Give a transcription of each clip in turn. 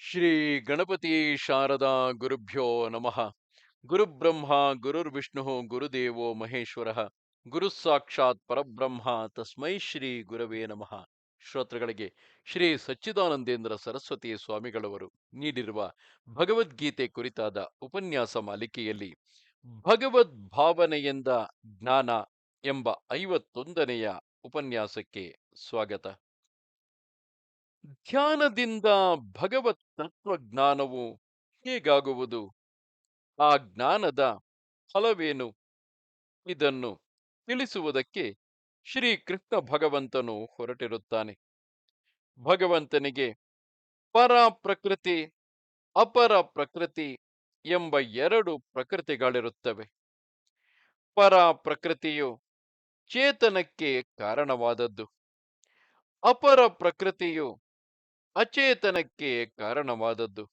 ಶ್ರೀ ಗಣಪತಿ ಶಾರದಾ ಗುರುಭ್ಯೋ ನಮಃ. ಗುರುಬ್ರಹ್ಮ ಗುರುರ್ವಿಷ್ಣು ಗುರುದೇವೋ ಮಹೇಶ್ವರ. ಗುರು ಸಾಕ್ಷಾತ್ ಪರಬ್ರಹ್ಮ ತಸ್ಮೈ ಶ್ರೀ ಗುರವೇ ನಮಃ. ಶ್ರೋತೃಗಳಿಗೆ ಶ್ರೀ ಸಚ್ಚಿದಾನಂದೇಂದ್ರ ಸರಸ್ವತಿ ಸ್ವಾಮಿಗಳವರು ನೀಡಿರುವ ಭಗವದ್ಗೀತೆ ಕುರಿತಾದ ಉಪನ್ಯಾಸ ಮಾಲಿಕೆಯಲ್ಲಿ ಭಗವದ್ ಭಾವನೆಯಿಂದ ಜ್ಞಾನ ಎಂಬ 51ನೆಯ ಉಪನ್ಯಾಸಕ್ಕೆ ಸ್ವಾಗತ. ಧ್ಯಾನದಿಂದ ಭಗವತ್ ತತ್ವಜ್ಞಾನವು ಹೇಗಾಗುವುದು? ಆ ಜ್ಞಾನದ ಫಲವೇನು? ಇದನ್ನು ತಿಳಿಸುವುದಕ್ಕೆ ಶ್ರೀಕೃಷ್ಣ ಭಗವಂತನು ಹೊರಟಿರುತ್ತಾನೆ. ಭಗವಂತನಿಗೆ ಪರ ಪ್ರಕೃತಿ, ಅಪರ ಪ್ರಕೃತಿ ಎಂಬ ಎರಡು ಪ್ರಕೃತಿಗಳಿರುತ್ತವೆ. ಪರ ಪ್ರಕೃತಿಯು ಚೇತನಕ್ಕೆ ಕಾರಣವಾದದ್ದು. ಅಪರ ಪ್ರಕೃತಿಯು ಅಚೇತನಕ್ಕೆ ಕಾರಣವಾದದ್ದು.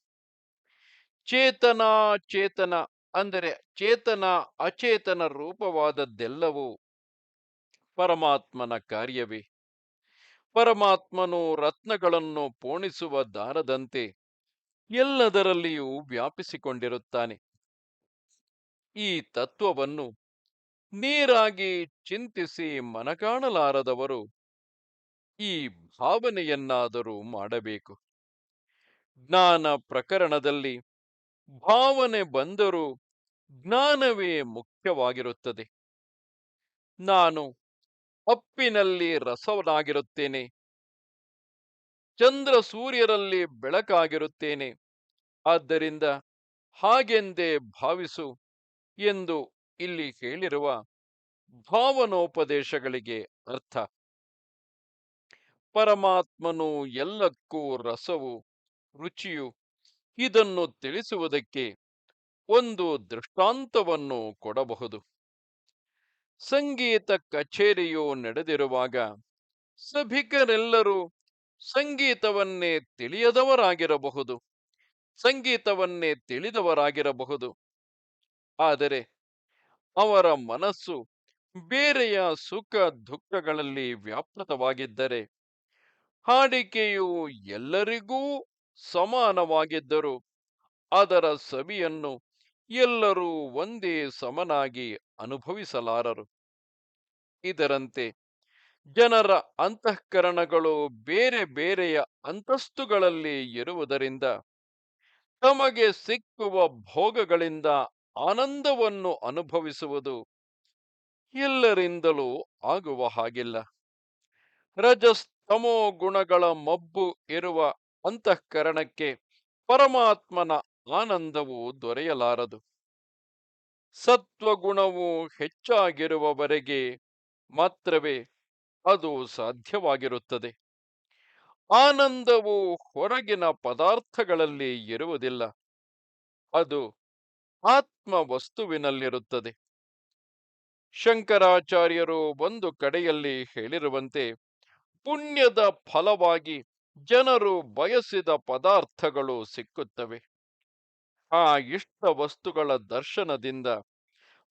ಚೇತನ ಚೇತನ ಅಂದರೆ ಚೇತನ ಅಚೇತನ ರೂಪವಾದದ್ದೆಲ್ಲವೂ ಪರಮಾತ್ಮನ ಕಾರ್ಯವೇ. ಪರಮಾತ್ಮನು ರತ್ನಗಳನ್ನು ಪೋಣಿಸುವ ದಾರದಂತೆ ಎಲ್ಲದರಲ್ಲಿಯೂ ವ್ಯಾಪಿಸಿಕೊಂಡಿರುತ್ತಾನೆ. ಈ ತತ್ವವನ್ನು ನೇರಾಗಿ ಚಿಂತಿಸಿ ಮನಗಾಣಲಾರದವರು ಈ ಭಾವನೆಯನ್ನಾದರೂ ಮಾಡಬೇಕು. ಜ್ಞಾನ ಪ್ರಕರಣದಲ್ಲಿ ಭಾವನೆ ಬಂದರೂ ಜ್ಞಾನವೇ ಮುಖ್ಯವಾಗಿರುತ್ತದೆ. ನಾನು ಅಪ್ಪಿನಲ್ಲಿ ರಸವನಾಗಿರುತ್ತೇನೆ, ಚಂದ್ರ ಸೂರ್ಯರಲ್ಲಿ ಬೆಳಕಾಗಿರುತ್ತೇನೆ, ಆದ್ದರಿಂದ ಹಾಗೆಂದೇ ಭಾವಿಸು ಎಂದು ಇಲ್ಲಿ ಹೇಳಿರುವ ಭಾವನೋಪದೇಶಗಳಿಗೆ ಅರ್ಥ. ಪರಮಾತ್ಮನು ಎಲ್ಲಕ್ಕೂ ರಸವು, ರುಚಿಯು. ಇದನ್ನು ತಿಳಿಸುವುದಕ್ಕೆ ಒಂದು ದೃಷ್ಟಾಂತವನ್ನು ಕೊಡಬಹುದು. ಸಂಗೀತ ಕಚೇರಿಯು ನಡೆದಿರುವಾಗ ಸಭಿಕರೆಲ್ಲರೂ ಸಂಗೀತವನ್ನೇ ತಿಳಿಯದವರಾಗಿರಬಹುದು, ಸಂಗೀತವನ್ನೇ ತಿಳಿದವರಾಗಿರಬಹುದು. ಆದರೆ ಅವರ ಮನಸ್ಸು ಬೇರೆಯ ಸುಖ ದುಃಖಗಳಲ್ಲಿ ವ್ಯಾಪೃತವಾಗಿದ್ದರೆ, ಹಾಡಿಕೆಯು ಎಲ್ಲರಿಗೂ ಸಮಾನವಾಗಿದ್ದರೂ ಅದರ ಸವಿಯನ್ನು ಎಲ್ಲರೂ ಒಂದೇ ಸಮನಾಗಿ ಅನುಭವಿಸಲಾರರು. ಇದರಂತೆ ಜನರ ಅಂತಃಕರಣಗಳು ಬೇರೆ ಬೇರೆಯ ಅಂತಸ್ತುಗಳಲ್ಲಿ ಇರುವುದರಿಂದ ತಮಗೆ ಸಿಕ್ಕುವ ಭೋಗಗಳಿಂದ ಆನಂದವನ್ನು ಅನುಭವಿಸುವುದು ಎಲ್ಲರಿಂದಲೂ ಆಗುವ ಹಾಗಿಲ್ಲ. ರಜಸ್ತಮೋ ಗುಣಗಳ ಮಬ್ಬು ಇರುವ ಅಂತಃಕರಣಕ್ಕೆ ಪರಮಾತ್ಮನ ಆನಂದವು ದೊರೆಯಲಾರದು. ಸತ್ವಗುಣವು ಹೆಚ್ಚಾಗಿರುವವರೆಗೆ ಮಾತ್ರವೇ ಅದು ಸಾಧ್ಯವಾಗಿರುತ್ತದೆ. ಆನಂದವು ಹೊರಗಿನ ಪದಾರ್ಥಗಳಲ್ಲಿ ಇರುವುದಿಲ್ಲ, ಅದು ಆತ್ಮ ವಸ್ತುವಿನಲ್ಲಿರುತ್ತದೆ. ಶಂಕರಾಚಾರ್ಯರು ಒಂದು ಕಡೆಯಲ್ಲಿ ಹೇಳಿರುವಂತೆ, ಪುಣ್ಯದ ಫಲವಾಗಿ ಜನರು ಬಯಸಿದ ಪದಾರ್ಥಗಳು ಸಿಕ್ಕುತ್ತವೆ. ಆ ಇಷ್ಟ ವಸ್ತುಗಳ ದರ್ಶನದಿಂದ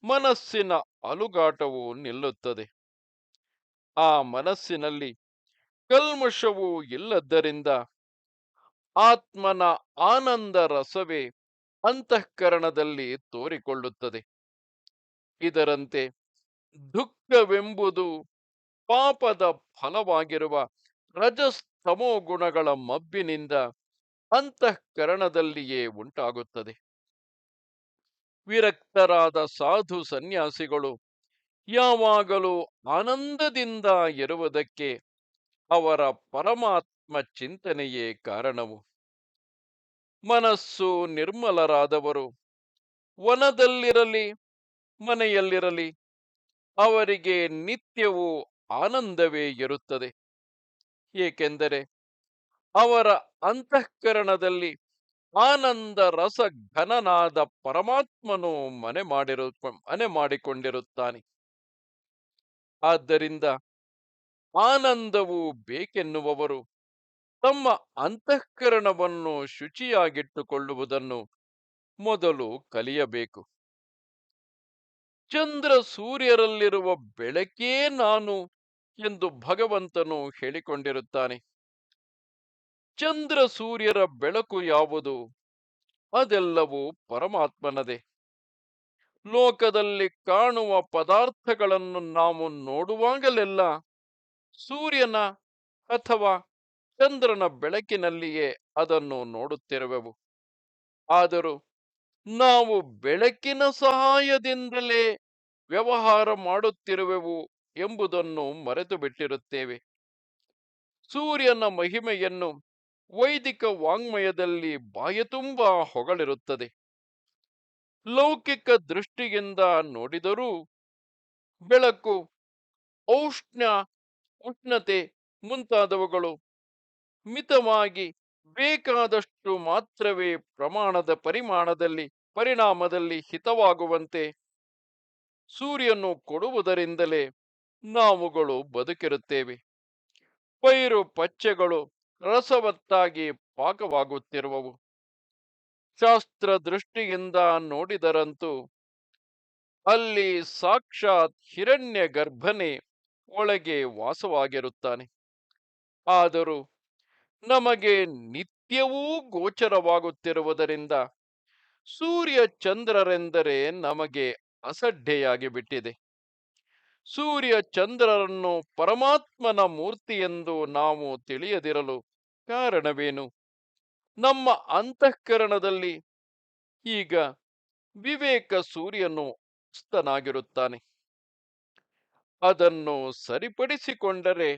ಮನಸ್ಸಿನ ಅಲುಗಾಟವು ನಿಲ್ಲುತ್ತದೆ. ಆ ಮನಸ್ಸಿನಲ್ಲಿ ಕಲ್ಮಶವೂ ಇಲ್ಲದ್ದರಿಂದ ಆತ್ಮನ ಆನಂದ ರಸವೇ ಅಂತಃಕರಣದಲ್ಲಿ ತೋರಿಕೊಳ್ಳುತ್ತದೆ. ಇದರಂತೆ ದುಃಖವೆಂಬುದು ಪಾಪದ ಫಲವಾಗಿರುವ ರಜಸ್ತಮೋ ಗುಣಗಳ ಮಬ್ಬಿನಿಂದ ಅಂತಃಕರಣದಲ್ಲಿಯೇ ಉಂಟಾಗುತ್ತದೆ. ವಿರಕ್ತರಾದ ಸಾಧು ಸನ್ಯಾಸಿಗಳು ಯಾವಾಗಲೂ ಆನಂದದಿಂದ ಇರುವುದಕ್ಕೆ ಅವರ ಪರಮಾತ್ಮ ಚಿಂತನೆಯೇ ಕಾರಣವು. ಮನಸ್ಸು ನಿರ್ಮಲರಾದವರು ವನದಲ್ಲಿರಲಿ ಮನೆಯಲ್ಲಿರಲಿ ಅವರಿಗೆ ನಿತ್ಯವೂ ಆನಂದವೇ ಇರುತ್ತದೆ. ಏಕೆಂದರೆ ಅವರ ಅಂತಃಕರಣದಲ್ಲಿ ಆನಂದ ರಸ ಘನನಾದ ಪರಮಾತ್ಮನು ಮನೆ ಮಾಡಿಕೊಂಡಿರುತ್ತಾನೆ. ಆದ್ದರಿಂದ ಆನಂದವು ಬೇಕೆನ್ನುವವರು ತಮ್ಮ ಅಂತಃಕರಣವನ್ನು ಶುಚಿಯಾಗಿಟ್ಟುಕೊಳ್ಳುವುದನ್ನು ಮೊದಲು ಕಲಿಯಬೇಕು. ಚಂದ್ರ ಸೂರ್ಯರಲ್ಲಿರುವ ಬೆಳಕೇ ನಾನು ಎಂದು ಭಗವಂತನು ಹೇಳಿಕೊಂಡಿರುತ್ತಾನೆ. ಚಂದ್ರ ಸೂರ್ಯರ ಬೆಳಕು ಯಾವುದು? ಅದೆಲ್ಲವೂ ಪರಮಾತ್ಮನದೇ. ಲೋಕದಲ್ಲಿ ಕಾಣುವ ಪದಾರ್ಥಗಳನ್ನು ನಾವು ನೋಡುವಾಗಲೆಲ್ಲ ಸೂರ್ಯನ ಅಥವಾ ಚಂದ್ರನ ಬೆಳಕಿನಲ್ಲಿಯೇ ಅದನ್ನು ನೋಡುತ್ತಿರುವೆವು. ಆದರೂ ನಾವು ಬೆಳಕಿನ ಸಹಾಯದಿಂದಲೇ ವ್ಯವಹಾರ ಮಾಡುತ್ತಿರುವೆವು ಎಂಬುದನ್ನು ಮರೆತು ಬಿಟ್ಟಿರುತ್ತೇವೆ. ಸೂರ್ಯನ ಮಹಿಮೆಯನ್ನು ವೈದಿಕ ವಾಂಗ್ಮಯದಲ್ಲಿ ಬಾಯತುಂಬ ಹೊಗಳಿರುತ್ತದೆ. ಲೌಕಿಕ ದೃಷ್ಟಿಯಿಂದ ನೋಡಿದರೂ ಬೆಳಕು, ಔಷ್ಣ, ಉಷ್ಣತೆ ಮುಂತಾದವುಗಳು ಮಿತವಾಗಿ ಬೇಕಾದಷ್ಟು ಮಾತ್ರವೇ ಪರಿಣಾಮದಲ್ಲಿ ಹಿತವಾಗುವಂತೆ ಸೂರ್ಯನು ಕೊಡುವುದರಿಂದಲೇ ನಾವುಗಳು ಬದುಕಿರುತ್ತೇವೆ. ಪೈರು ಪಚ್ಚೆಗಳು ರಸವತ್ತಾಗಿ ಪಾಕವಾಗುತ್ತಿರುವವು. ಶಾಸ್ತ್ರ ದೃಷ್ಟಿಯಿಂದ ನೋಡಿದರಂತೂ ಅಲ್ಲಿ ಸಾಕ್ಷಾತ್ ಹಿರಣ್ಯ ಗರ್ಭನೇ ಒಳಗೆ ವಾಸವಾಗಿರುತ್ತಾನೆ. ಆದರೂ ನಮಗೆ ನಿತ್ಯವೂ ಗೋಚರವಾಗುತ್ತಿರುವುದರಿಂದ ಸೂರ್ಯ ಚಂದ್ರರೆಂದರೆ ನಮಗೆ ಅಸಡ್ಡೆಯಾಗಿ ಬಿಟ್ಟಿದೆ. ಸೂರ್ಯ ಚಂದ್ರರನ್ನು ಪರಮಾತ್ಮನ ಮೂರ್ತಿಯೆಂದು ನಾವು ತಿಳಿಯದಿರಲು ಕಾರಣವೇನು? ನಮ್ಮ ಅಂತಃಕರಣದಲ್ಲಿ ಈಗ ವಿವೇಕ ಸೂರ್ಯನು ಅಸ್ತನಾಗಿರುತ್ತಾನೆ. ಅದನ್ನು ಸರಿಪಡಿಸಿಕೊಂಡರೆ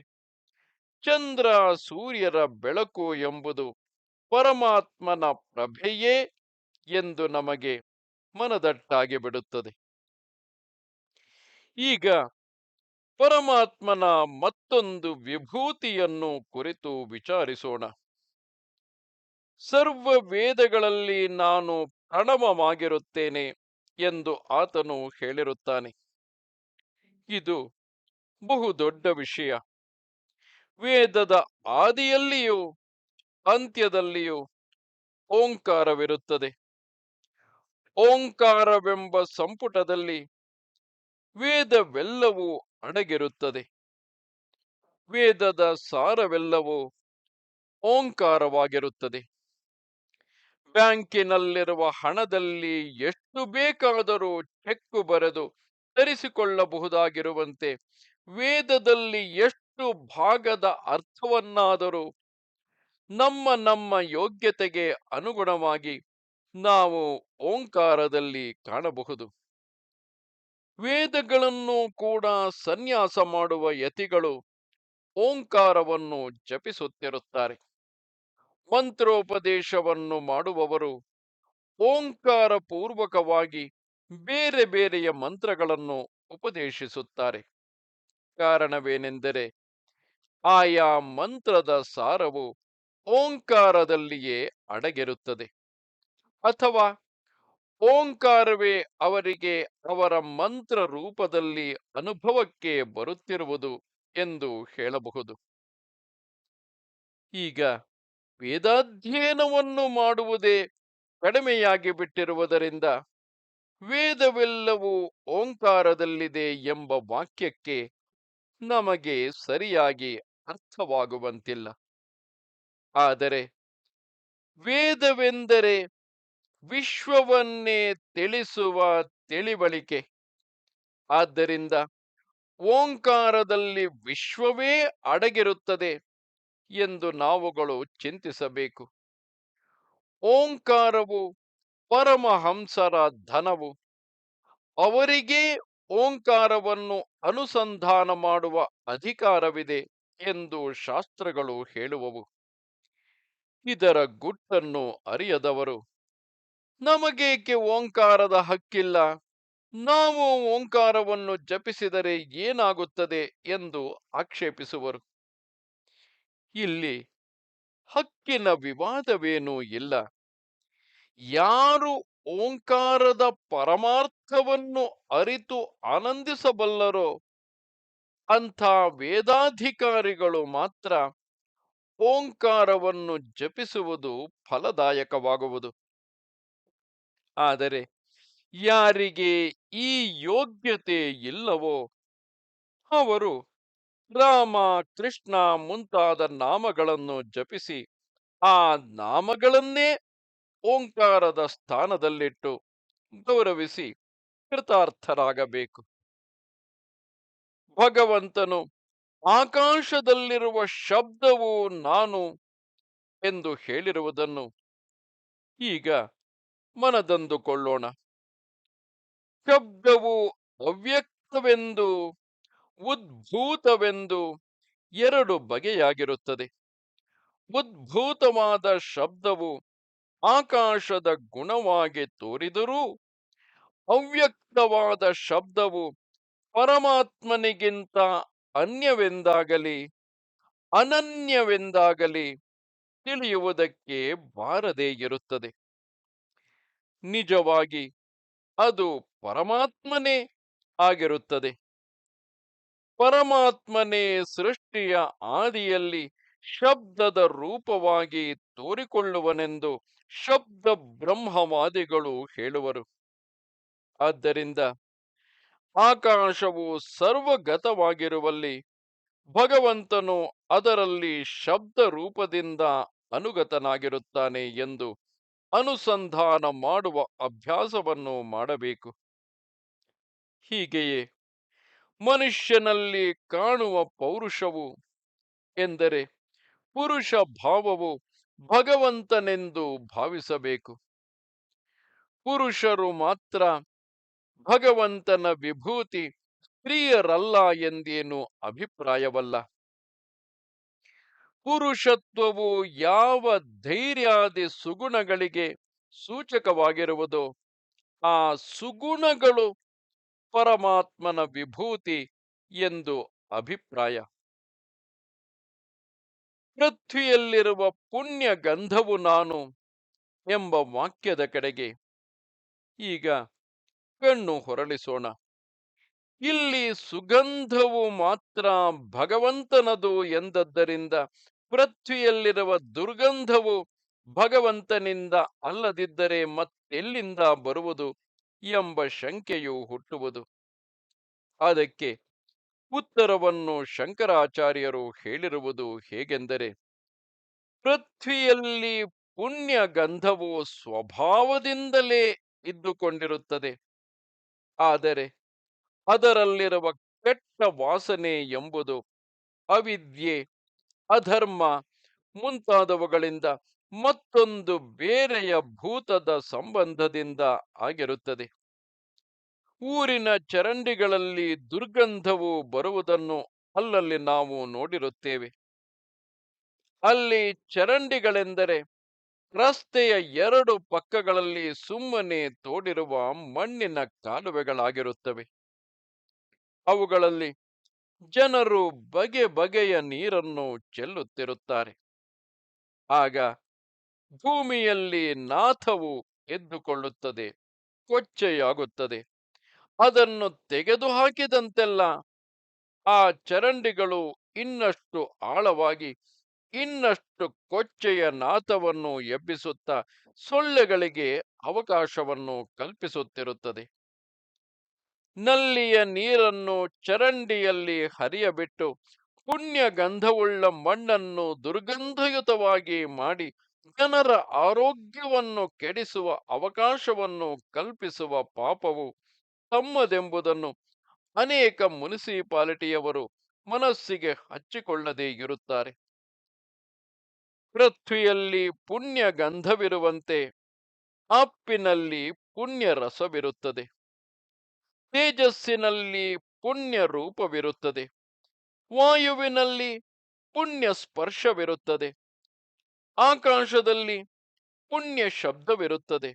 ಚಂದ್ರ ಸೂರ್ಯರ ಬೆಳಕು ಎಂಬುದು ಪರಮಾತ್ಮನ ಪ್ರಭೆಯೇ ಎಂದು ನಮಗೆ ಮನದಟ್ಟಾಗಿ ಬಿಡುತ್ತದೆ. ಈಗ ಪರಮಾತ್ಮನ ಮತ್ತೊಂದು ವಿಭೂತಿಯನ್ನು ಕುರಿತು ವಿಚಾರಿಸೋಣ. ಸರ್ವ ವೇದಗಳಲ್ಲಿ ನಾನು ಪ್ರಣವವಾಗಿರುತ್ತೇನೆ ಎಂದು ಆತನು ಹೇಳಿರುತ್ತಾನೆ. ಇದು ಬಹುದೊಡ್ಡ ವಿಷಯ. ವೇದದ ಆದಿಯಲ್ಲಿಯೂ ಅಂತ್ಯದಲ್ಲಿಯೂ ಓಂಕಾರವಿರುತ್ತದೆ. ಓಂಕಾರವೆಂಬ ಸಂಪುಟದಲ್ಲಿ ವೇದವೆಲ್ಲವೂ ಅಡಗಿರುತ್ತದೆ. ವೇದದ ಸಾರವೆಲ್ಲವೂ ಓಂಕಾರವಾಗಿರುತ್ತದೆ. ಬ್ಯಾಂಕಿನಲ್ಲಿರುವ ಹಣದಲ್ಲಿ ಎಷ್ಟು ಬೇಕಾದರೂ ಚೆಕ್ಕು ಬರೆದು ತರಿಸಿಕೊಳ್ಳಬಹುದಾಗಿರುವಂತೆ ವೇದದಲ್ಲಿ ಎಷ್ಟು ಭಾಗದ ಅರ್ಥವನ್ನಾದರೂ ನಮ್ಮ ನಮ್ಮ ಯೋಗ್ಯತೆಗೆ ಅನುಗುಣವಾಗಿ ನಾವು ಓಂಕಾರದಲ್ಲಿ ಕಾಣಬಹುದು. ವೇದಗಳನ್ನು ಕೂಡ ಸನ್ಯಾಸ ಮಾಡುವ ಯತಿಗಳು ಓಂಕಾರವನ್ನು ಜಪಿಸುತ್ತಿರುತ್ತಾರೆ. ಮಂತ್ರೋಪದೇಶವನ್ನು ಮಾಡುವವರು ಓಂಕಾರ ಪೂರ್ವಕವಾಗಿ ಬೇರೆ ಬೇರೆಯ ಮಂತ್ರಗಳನ್ನು ಉಪದೇಶಿಸುತ್ತಾರೆ. ಕಾರಣವೇನೆಂದರೆ ಆಯಾ ಮಂತ್ರದ ಸಾರವು ಓಂಕಾರದಲ್ಲಿಯೇ ಅಡಗಿರುತ್ತದೆ, ಅಥವಾ ಓಂಕಾರವೇ ಅವರಿಗೆ ಅವರ ಮಂತ್ರ ರೂಪದಲ್ಲಿ ಅನುಭವಕ್ಕೆ ಬರುತ್ತಿರುವುದು ಎಂದು ಹೇಳಬಹುದು. ಈಗ ವೇದಾಧ್ಯಯನವನ್ನು ಮಾಡುವುದೇ ಕಡಿಮೆಯಾಗಿ ಬಿಟ್ಟಿರುವುದರಿಂದ ವೇದವೆಲ್ಲವೂ ಓಂಕಾರದಲ್ಲಿದೆ ಎಂಬ ವಾಕ್ಯಕ್ಕೆ ನಮಗೆ ಸರಿಯಾಗಿ ಅರ್ಥವಾಗುವಂತಿಲ್ಲ. ಆದರೆ ವೇದವೆಂದರೆ ವಿಶ್ವವನ್ನೇ ತಿಳಿಸುವ ತಿಳಿವಳಿಕೆ. ಆದ್ದರಿಂದ ಓಂಕಾರದಲ್ಲಿ ವಿಶ್ವವೇ ಅಡಗಿರುತ್ತದೆ ಎಂದು ನಾವುಗಳು ಚಿಂತಿಸಬೇಕು. ಓಂಕಾರವು ಪರಮಹಂಸರ ಧನವು. ಅವರಿಗೇ ಓಂಕಾರವನ್ನು ಅನುಸಂಧಾನ ಮಾಡುವ ಅಧಿಕಾರವಿದೆ ಎಂದು ಶಾಸ್ತ್ರಗಳು ಹೇಳುವವು. ಇದರ ಗುಟ್ಟನ್ನು ಅರಿಯದವರು ನಮಗೇಕೆ ಓಂಕಾರದ ಹಕ್ಕಿಲ್ಲ, ನಾವು ಓಂಕಾರವನ್ನು ಜಪಿಸಿದರೆ ಏನಾಗುತ್ತದೆ ಎಂದು ಆಕ್ಷೇಪಿಸುವರು. ಇಲ್ಲಿ ಹಕ್ಕಿನ ವಿವಾದವೇನೂ ಇಲ್ಲ. ಯಾರು ಓಂಕಾರದ ಪರಮಾರ್ಥವನ್ನು ಅರಿತು ಆನಂದಿಸಬಲ್ಲರೋ ಅಂಥ ವೇದಾಧಿಕಾರಿಗಳು ಮಾತ್ರ ಓಂಕಾರವನ್ನು ಜಪಿಸುವುದು ಫಲದಾಯಕವಾಗುವುದು. ಆದರೆ ಯಾರಿಗೆ ಈ ಯೋಗ್ಯತೆ ಇಲ್ಲವೋ ಅವರು ರಾಮ, ಕೃಷ್ಣ ಮುಂತಾದ ನಾಮಗಳನ್ನು ಜಪಿಸಿ ಆ ನಾಮಗಳನ್ನೇ ಓಂಕಾರದ ಸ್ಥಾನದಲ್ಲಿಟ್ಟು ಗೌರವಿಸಿ ಕೃತಾರ್ಥರಾಗಬೇಕು. ಭಗವಂತನು ಆಕಾಶದಲ್ಲಿರುವ ಶಬ್ದವು ನಾನು ಎಂದು ಹೇಳಿರುವುದನ್ನು ಈಗ ಮನದಂದುಕೊಳ್ಳೋಣ. ಶಬ್ದವು ಅವ್ಯಕ್ತವೆಂದು ಉದ್ಭೂತವೆಂದು ಎರಡು ಬಗೆಯಾಗಿರುತ್ತದೆ. ಉದ್ಭೂತವಾದ ಶಬ್ದವು ಆಕಾಶದ ಗುಣವಾಗಿ ತೋರಿದರೂ, ಅವ್ಯಕ್ತವಾದ ಶಬ್ದವು ಪರಮಾತ್ಮನಿಗಿಂತ ಅನ್ಯವೆಂದಾಗಲಿ ಅನನ್ಯವೆಂದಾಗಲಿ ತಿಳಿಯುವುದಕ್ಕೆ ಬಾರದೇ ಇರುತ್ತದೆ. ನಿಜವಾಗಿ ಅದು ಪರಮಾತ್ಮನೇ ಆಗಿರುತ್ತದೆ. ಪರಮಾತ್ಮನೇ ಸೃಷ್ಟಿಯ ಆದಿಯಲ್ಲಿ ಶಬ್ದದ ರೂಪವಾಗಿ ತೋರಿಕೊಳ್ಳುವನೆಂದು ಶಬ್ದ ಬ್ರಹ್ಮವಾದಿಗಳು ಹೇಳುವರು. ಆದ್ದರಿಂದ ಆಕಾಶವು ಸರ್ವಗತವಾಗಿರುವಲ್ಲಿ ಭಗವಂತನು ಅದರಲ್ಲಿ ಶಬ್ದ ರೂಪದಿಂದ ಅನುಗತನಾಗಿರುತ್ತಾನೆ ಎಂದು ಅನುಸಂಧಾನ ಮಾಡುವ ಅಭ್ಯಾಸವನ್ನು ಮಾಡಬೇಕು. ಹೀಗೆಯೇ ಮನುಷ್ಯನಲ್ಲಿ ಕಾಣುವ ಪೌರುಷವು ಎಂದರೆ ಪುರುಷ ಭಾವವು ಭಗವಂತನೆಂದು ಭಾವಿಸಬೇಕು. ಪುರುಷರು ಮಾತ್ರ ಭಗವಂತನ ವಿಭೂತಿ, ಸ್ತ್ರೀಯರಲ್ಲ ಎಂದೇನು ಅಭಿಪ್ರಾಯವಲ್ಲ. ಪುರುಷತ್ವವು ಯಾವ ಧೈರ್ಯಾದಿ ಸುಗುಣಗಳಿಗೆ ಸೂಚಕವಾಗಿರುವುದೋ ಆ ಸುಗುಣಗಳು ಪರಮಾತ್ಮನ ವಿಭೂತಿ ಎಂದು ಅಭಿಪ್ರಾಯ. ಪೃಥ್ವಿಯಲ್ಲಿರುವ ಪುಣ್ಯ ಗಂಧವು ನಾನು ಎಂಬ ವಾಕ್ಯದ ಕಡೆಗೆ ಈಗ ಕಣ್ಣು ಹೊರಳಿಸೋಣ. ಇಲ್ಲಿ ಸುಗಂಧವು ಮಾತ್ರ ಭಗವಂತನದು ಎಂದದ್ದರಿಂದ ಪೃಥ್ವಿಯಲ್ಲಿರುವ ದುರ್ಗಂಧವು ಭಗವಂತನಿಂದ ಅಲ್ಲದಿದ್ದರೆ ಮತ್ತೆಲ್ಲಿಂದ ಬರುವುದು ಎಂಬ ಶಂಕೆಯು ಹುಟ್ಟುವುದು. ಅದಕ್ಕೆ ಉತ್ತರವನ್ನು ಶಂಕರಾಚಾರ್ಯರು ಹೇಳಿರುವುದು ಹೇಗೆಂದರೆ, ಪೃಥ್ವಿಯಲ್ಲಿ ಪುಣ್ಯ ಗಂಧವು ಸ್ವಭಾವದಿಂದಲೇ ಇದ್ದುಕೊಂಡಿರುತ್ತದೆ. ಆದರೆ ಅದರಲ್ಲಿರುವ ಕೆಟ್ಟ ವಾಸನೆ ಎಂಬುದು ಅವಿದ್ಯೆ, ಅಧರ್ಮ ಮುಂತಾದವುಗಳಿಂದ ಮತ್ತೊಂದು ಬೇರೆಯ ಭೂತದ ಸಂಬಂಧದಿಂದ ಆಗಿರುತ್ತದೆ. ಊರಿನ ಚರಂಡಿಗಳಲ್ಲಿ ದುರ್ಗಂಧವು ಬರುವುದನ್ನು ಅಲ್ಲಲ್ಲಿ ನಾವು ನೋಡಿರುತ್ತೇವೆ. ಅಲ್ಲಿ ಚರಂಡಿಗಳೆಂದರೆ ರಸ್ತೆಯ ಎರಡು ಪಕ್ಕಗಳಲ್ಲಿ ಸುಮ್ಮನೆ ತೋಡಿರುವ ಮಣ್ಣಿನ ಕಾಲುವೆಗಳಾಗಿರುತ್ತವೆ. ಅವುಗಳಲ್ಲಿ ಜನರು ಬಗೆ ಬಗೆಯ ನೀರನ್ನು ಚೆಲ್ಲುತ್ತಿರುತ್ತಾರೆ. ಆಗ ಭೂಮಿಯಲ್ಲಿ ನಾಥವು ಎದ್ದುಕೊಳ್ಳುತ್ತದೆ, ಕೊಚ್ಚೆಯಾಗುತ್ತದೆ. ಅದನ್ನು ತೆಗೆದುಹಾಕಿದಂತೆಲ್ಲ ಆ ಚರಂಡಿಗಳು ಇನ್ನಷ್ಟು ಆಳವಾಗಿ ಇನ್ನಷ್ಟು ಕೊಚ್ಚೆಯ ನಾಥವನ್ನು ಎಬ್ಬಿಸುತ್ತಾ ಸೊಳ್ಳೆಗಳಿಗೆ ಅವಕಾಶವನ್ನು ಕಲ್ಪಿಸುತ್ತಿರುತ್ತದೆ. ನಲ್ಲಿಯ ನೀರನ್ನು ಚರಂಡಿಯಲ್ಲಿ ಹರಿಯಬಿಟ್ಟು ಪುಣ್ಯ ಗಂಧವುಳ್ಳ ಮಣ್ಣನ್ನು ದುರ್ಗಂಧಯುತವಾಗಿ ಮಾಡಿ ಜನರ ಆರೋಗ್ಯವನ್ನು ಕೆಡಿಸುವ ಅವಕಾಶವನ್ನು ಕಲ್ಪಿಸುವ ಪಾಪವು ತಮ್ಮದೆಂಬುದನ್ನು ಅನೇಕ ಮುನಿಸಿಪಾಲಿಟಿಯವರು ಮನಸ್ಸಿಗೆ ಹಚ್ಚಿಕೊಳ್ಳದೇ ಇರುತ್ತಾರೆ. ಪೃಥ್ವಿಯಲ್ಲಿ ಪುಣ್ಯ ಗಂಧವಿರುವಂತೆ ಅಪ್ಪಿನಲ್ಲಿ ಪುಣ್ಯ ರಸವಿರುತ್ತದೆ. ತೇಜಸ್ಸಿನಲ್ಲಿ ಪುಣ್ಯ ರೂಪವಿರುತ್ತದೆ. ವಾಯುವಿನಲ್ಲಿ ಪುಣ್ಯ ಸ್ಪರ್ಶವಿರುತ್ತದೆ. ಆಕಾಶದಲ್ಲಿ ಪುಣ್ಯ ಶಬ್ದವಿರುತ್ತದೆ.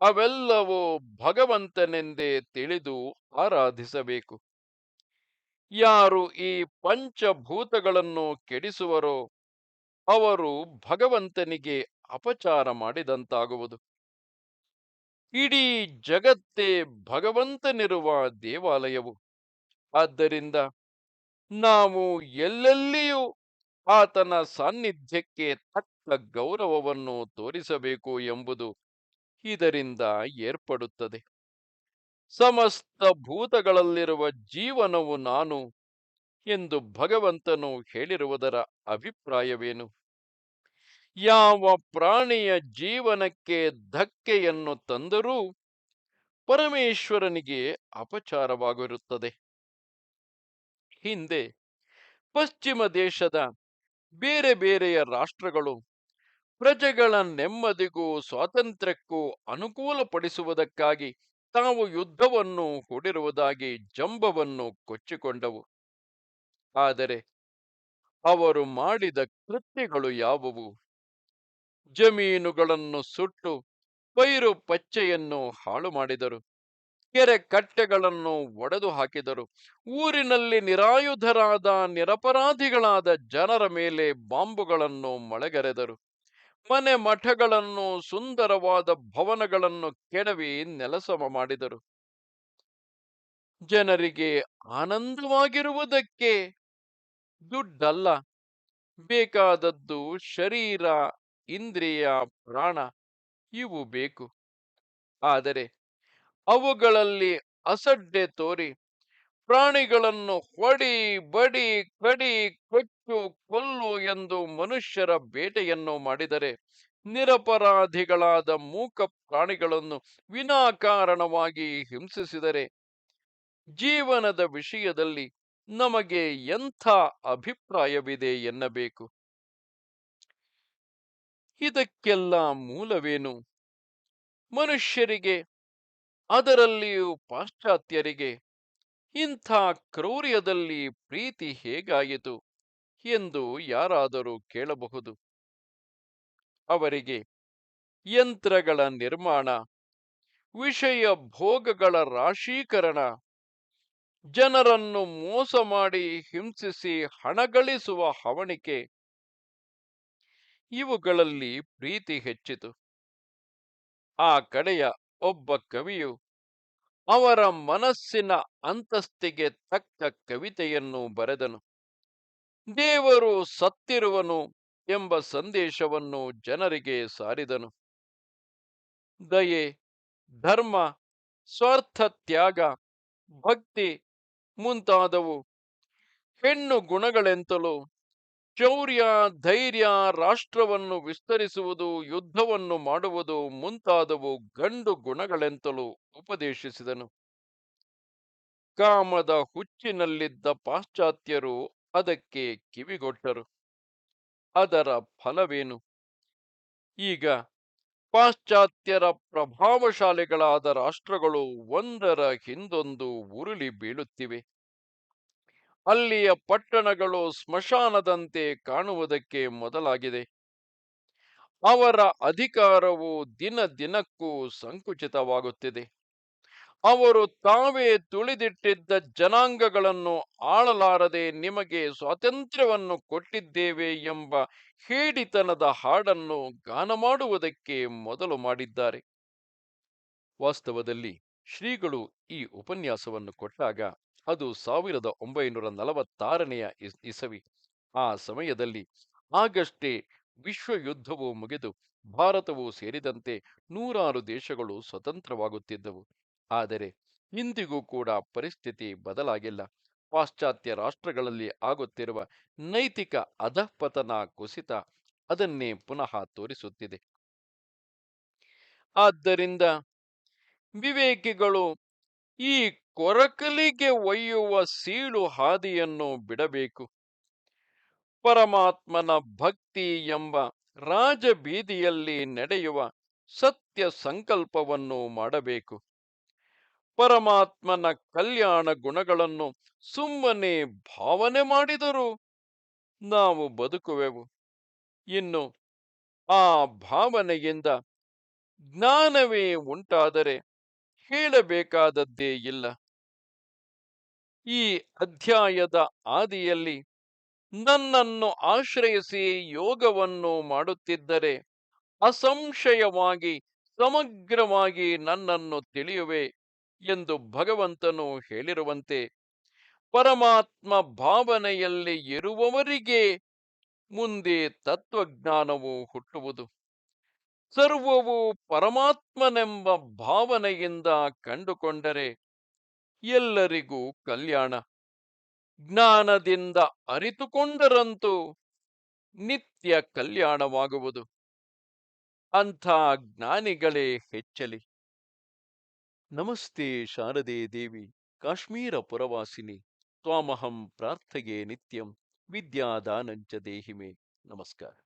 ಅವೆಲ್ಲವೂ ಭಗವಂತನೆಂದೇ ತಿಳಿದು ಆರಾಧಿಸಬೇಕು. ಯಾರು ಈ ಪಂಚಭೂತಗಳನ್ನು ಕೆಡಿಸುವರೋ ಅವರು ಭಗವಂತನಿಗೆ ಅಪಚಾರ ಮಾಡಿದಂತಾಗುವುದು. ಇಡೀ ಜಗತ್ತೇ ಭಗವಂತನಿರುವ ದೇವಾಲಯವು. ಆದ್ದರಿಂದ ನಾವು ಎಲ್ಲೆಲ್ಲಿಯೂ ಆತನ ಸಾನ್ನಿಧ್ಯಕ್ಕೆ ತಕ್ಕ ಗೌರವವನ್ನು ತೋರಿಸಬೇಕು ಎಂಬುದು ಇದರಿಂದ ಏರ್ಪಡುತ್ತದೆ. ಸಮಸ್ತ ಭೂತಗಳಲ್ಲಿರುವ ಜೀವನವು ನಾನು ಎಂದು ಭಗವಂತನು ಹೇಳಿರುವುದರ ಅಭಿಪ್ರಾಯವೇನು? ಯಾವ ಪ್ರಾಣಿಯ ಜೀವನಕ್ಕೆ ಧಕ್ಕೆಯನ್ನು ತಂದರೂ ಪರಮೇಶ್ವರನಿಗೆ ಅಪಚಾರವಾಗಿರುತ್ತದೆ. ಹಿಂದೆ ಪಶ್ಚಿಮ ದೇಶದ ಬೇರೆ ಬೇರೆಯ ರಾಷ್ಟ್ರಗಳು ಪ್ರಜೆಗಳ ನೆಮ್ಮದಿಗೂ ಸ್ವಾತಂತ್ರ್ಯಕ್ಕೂ ಅನುಕೂಲಪಡಿಸುವುದಕ್ಕಾಗಿ ತಾವು ಯುದ್ಧವನ್ನು ಹೂಡಿರುವುದಾಗಿ ಜಂಬವನ್ನು ಕೊಚ್ಚಿಕೊಂಡವು. ಆದರೆ ಅವರು ಮಾಡಿದ ಕೃತ್ಯಗಳು ಯಾವುವು? ಜಮೀನುಗಳನ್ನು ಸುಟ್ಟು ಪೈರು ಪಚ್ಚೆಯನ್ನು ಹಾಳು ಮಾಡಿದರು. ಕೆರೆ ಕಟ್ಟೆಗಳನ್ನು ಒಡೆದು ಹಾಕಿದರು. ಊರಿನಲ್ಲಿ ನಿರಾಯುಧರಾದ ನಿರಪರಾಧಿಗಳಾದ ಜನರ ಮೇಲೆ ಬಾಂಬುಗಳನ್ನು ಮಳೆಗರೆದರು. ಮನೆ ಮಠಗಳನ್ನು ಸುಂದರವಾದ ಭವನಗಳನ್ನು ಕೆಡವಿ ನೆಲಸಮ ಮಾಡಿದರು. ಜನರಿಗೆ ಆನಂದವಾಗಿರುವುದಕ್ಕೆ ದುಡ್ಡಲ್ಲ, ಬೇಕಾದದ್ದು ಶರೀರ, ಇಂದ್ರಿಯ, ಪ್ರಾಣ ಇವು ಬೇಕು. ಆದರೆ ಅವುಗಳಲ್ಲಿ ಅಸಡ್ಡೆ ತೋರಿ ಪ್ರಾಣಿಗಳನ್ನು ಹೊಡಿ, ಬಡಿ, ಕಡಿ, ಕೊಚ್ಚು, ಕೊಲ್ಲು ಎಂದು ಮನುಷ್ಯರ ಬೇಟೆಯನ್ನು ಮಾಡಿದರೆ, ನಿರಪರಾಧಿಗಳಾದ ಮೂಕ ಪ್ರಾಣಿಗಳನ್ನು ವಿನಾಕಾರಣವಾಗಿ ಹಿಂಸಿಸಿದರೆ, ಜೀವನದ ವಿಷಯದಲ್ಲಿ ನಮಗೆ ಎಂಥ ಅಭಿಪ್ರಾಯವಿದೆ ಎನ್ನಬೇಕು? ಇದಕ್ಕೆಲ್ಲ ಮೂಲವೇನು? ಮನುಷ್ಯರಿಗೆ, ಅದರಲ್ಲಿಯೂ ಪಾಶ್ಚಾತ್ಯರಿಗೆ ಇಂಥ ಕ್ರೌರ್ಯದಲ್ಲಿ ಪ್ರೀತಿ ಹೇಗಾಯಿತು ಎಂದು ಯಾರಾದರೂ ಕೇಳಬಹುದು. ಅವರಿಗೆ ಯಂತ್ರಗಳ ನಿರ್ಮಾಣ, ವಿಷಯ ಭೋಗಗಳ ರಾಶೀಕರಣ, ಜನರನ್ನು ಮೋಸ ಮಾಡಿ ಹಿಂಸಿಸಿ ಹಣಗಳಿಸುವ ಹವಣಿಕೆ ಇವುಗಳಲ್ಲಿ ಪ್ರೀತಿ ಹೆಚ್ಚಿತು. ಆ ಕಡೆಯ ಒಬ್ಬ ಕವಿಯು ಅವರ ಮನಸ್ಸಿನ ಅಂತಸ್ತಿಗೆ ತಕ್ಕ ಕವಿತೆಯನ್ನು ಬರೆದನು. ದೇವರು ಸತ್ತಿರುವನು ಎಂಬ ಸಂದೇಶವನ್ನು ಜನರಿಗೆ ಸಾರಿದನು. ದಯೆ, ಧರ್ಮ, ಸ್ವಾರ್ಥ ತ್ಯಾಗ, ಭಕ್ತಿ ಮುಂತಾದವು ಹೆಣ್ಣು ಗುಣಗಳೆಂತಲೂ, ಶೌರ್ಯ, ಧೈರ್ಯ, ರಾಷ್ಟ್ರವನ್ನು ವಿಸ್ತರಿಸುವುದು, ಯುದ್ಧವನ್ನು ಮಾಡುವುದು ಮುಂತಾದವು ಗಂಡು ಗುಣಗಳೆಂತಲೂ ಉಪದೇಶಿಸಿದನು. ಕಾಮದ ಹುಚ್ಚಿನಲ್ಲಿದ್ದ ಪಾಶ್ಚಾತ್ಯರು ಅದಕ್ಕೆ ಕಿವಿಗೊಟ್ಟರು. ಅದರ ಫಲವೇನು? ಈಗ ಪಾಶ್ಚಾತ್ಯರ ಪ್ರಭಾವಶಾಲಿಗಳಾದ ರಾಷ್ಟ್ರಗಳು ಒಂದರ ಹಿಂದೊಂದು ಉರುಳಿ ಬೀಳುತ್ತಿವೆ. ಅಲ್ಲಿಯ ಪಟ್ಟಣಗಳು ಸ್ಮಶಾನದಂತೆ ಕಾಣುವುದಕ್ಕೆ ಮೊದಲಾಗಿದೆ. ಅವರ ಅಧಿಕಾರವು ದಿನ ದಿನಕ್ಕೂ ಸಂಕುಚಿತವಾಗುತ್ತಿದೆ. ಅವರು ತಾವೇ ತುಳಿದಿಟ್ಟಿದ್ದ ಜನಾಂಗಗಳನ್ನು ಆಳಲಾರದೆ ನಿಮಗೆ ಸ್ವಾತಂತ್ರ್ಯವನ್ನು ಕೊಟ್ಟಿದ್ದೇವೆ ಎಂಬ ಹೇಡಿತನದ ಹಾಡನ್ನು ಗಾನ ಮಾಡುವುದಕ್ಕೆ ಮೊದಲು ಮಾಡಿದ್ದಾರೆ. ವಾಸ್ತವದಲ್ಲಿ ಶ್ರೀಗಳು ಈ ಉಪನ್ಯಾಸವನ್ನು ಕೊಟ್ಟಾಗ ಅದು 1946ನೇ ಇಸವಿ. ಆ ಸಮಯದಲ್ಲಿ ಆಗಷ್ಟೇ ವಿಶ್ವ ಯುದ್ಧವು ಮುಗಿದು ಭಾರತವು ಸೇರಿದಂತೆ ನೂರಾರು ದೇಶಗಳು ಸ್ವತಂತ್ರವಾಗುತ್ತಿದ್ದವು. ಆದರೆ ಇಂದಿಗೂ ಕೂಡ ಪರಿಸ್ಥಿತಿ ಬದಲಾಗಿಲ್ಲ. ಪಾಶ್ಚಾತ್ಯ ರಾಷ್ಟ್ರಗಳಲ್ಲಿ ಆಗುತ್ತಿರುವ ನೈತಿಕ ಅಧಃಪತನ, ಕುಸಿತ ಅದನ್ನೇ ಪುನಃ ತೋರಿಸುತ್ತಿದೆ. ಆದ್ದರಿಂದ ವಿವೇಕಿಗಳು ಈ ಕೊರಕಲಿಗೆ ಒಯ್ಯುವ ಸೀಳು ಹಾದಿಯನ್ನು ಬಿಡಬೇಕು. ಪರಮಾತ್ಮನ ಭಕ್ತಿ ಎಂಬ ರಾಜಬೀದಿಯಲ್ಲಿ ನಡೆಯುವ ಸತ್ಯ ಸಂಕಲ್ಪವನ್ನು ಮಾಡಬೇಕು. ಪರಮಾತ್ಮನ ಕಲ್ಯಾಣ ಗುಣಗಳನ್ನು ಸುಮ್ಮನೆ ಭಾವನೆ ಮಾಡಿದರೂ ನಾವು ಬದುಕುವೆವು. ಇನ್ನು ಆ ಭಾವನೆಯಿಂದ ಜ್ಞಾನವೇ ಉಂಟಾದರೆ ಹೇಳಬೇಕಾದದ್ದೇ ಇಲ್ಲ. ಈ ಅಧ್ಯಾಯದ ಆದಿಯಲ್ಲಿ ನನ್ನನ್ನು ಆಶ್ರಯಿಸಿ ಯೋಗವನ್ನು ಮಾಡುತ್ತಿದ್ದರೆ ಅಸಂಶಯವಾಗಿ ಸಮಗ್ರವಾಗಿ ನನ್ನನ್ನು ತಿಳಿಯುವೆ ಎಂದು ಭಗವಂತನು ಹೇಳಿರುವಂತೆ, ಪರಮಾತ್ಮ ಭಾವನೆಯಲ್ಲಿ ಇರುವವರಿಗೆ ಮುಂದೆ ತತ್ವಜ್ಞಾನವು ಹುಟ್ಟುವುದು. ಸರ್ವವು ಪರಮಾತ್ಮನೆಂಬ ಭಾವನೆಯಿಂದ ಕಂಡುಕೊಂಡರೆ ಎಲ್ಲರಿಗೂ ಕಲ್ಯಾಣ. ಜ್ಞಾನದಿಂದ ಅರಿತುಕೊಂಡರಂತೂ ನಿತ್ಯ ಕಲ್ಯಾಣವಾಗುವುದು. ಅಂಥ ಜ್ಞಾನಿಗಳೇ ಹೆಚ್ಚಲಿ. ನಮಸ್ತೆ ಶಾರದೆ ದೇವಿ, ಕಾಶ್ಮೀರ ಪುರವಾಸಿನಿ. ತ್ವಾಮಹಂ ಪ್ರಾರ್ಥೆಯೇ ನಿತ್ಯಂ, ವಿದ್ಯಾದಾನಂಚ ದೇಹಿಮೆ. ನಮಸ್ಕಾರ.